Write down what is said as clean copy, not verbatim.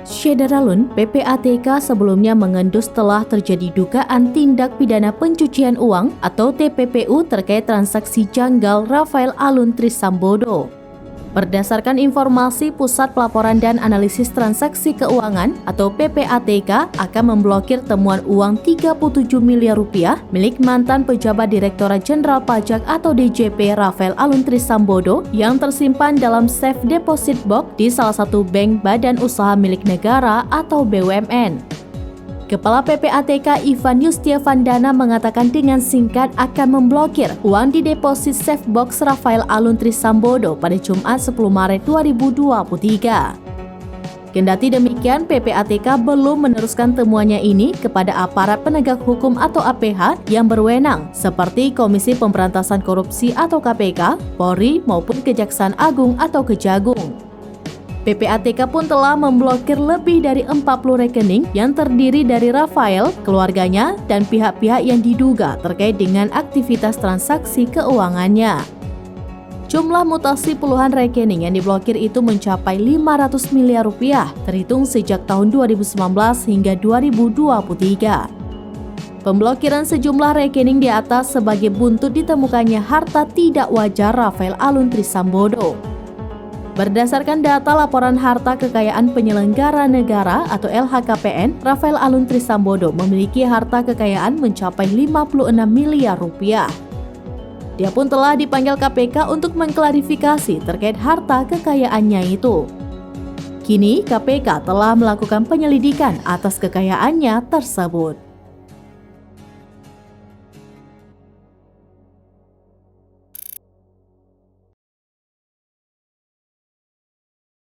Syederalun, PPATK sebelumnya mengendus telah terjadi dugaan tindak pidana pencucian uang atau TPPU terkait transaksi janggal Rafael Alun Trisambodo. Berdasarkan informasi Pusat Pelaporan dan Analisis Transaksi Keuangan atau PPATK akan memblokir temuan uang 37 miliar rupiah milik mantan pejabat Direktorat Jenderal Pajak atau DJP Rafael Alun Trisambodo yang tersimpan dalam safe deposit box di salah satu bank badan usaha milik negara atau BUMN. Kepala PPATK Ivan Yustiavandana mengatakan dengan singkat akan memblokir uang di deposit safe box Rafael Alun Trisambodo pada Jumat 10 Maret 2023. Kendati demikian, PPATK belum meneruskan temuannya ini kepada aparat penegak hukum atau APH yang berwenang seperti Komisi Pemberantasan Korupsi atau KPK, Polri maupun Kejaksaan Agung atau Kejagung. PPATK pun telah memblokir lebih dari 40 rekening yang terdiri dari Rafael, keluarganya, dan pihak-pihak yang diduga terkait dengan aktivitas transaksi keuangannya. Jumlah mutasi puluhan rekening yang diblokir itu mencapai 500 miliar rupiah, terhitung sejak tahun 2019 hingga 2023. Pemblokiran sejumlah rekening di atas sebagai buntut ditemukannya harta tidak wajar Rafael Alun Trisambodo. Berdasarkan data laporan harta kekayaan penyelenggara negara atau LHKPN, Rafael Alun Trisambodo memiliki harta kekayaan mencapai 56 miliar rupiah. Dia pun telah dipanggil KPK untuk mengklarifikasi terkait harta kekayaannya itu. Kini KPK telah melakukan penyelidikan atas kekayaannya tersebut.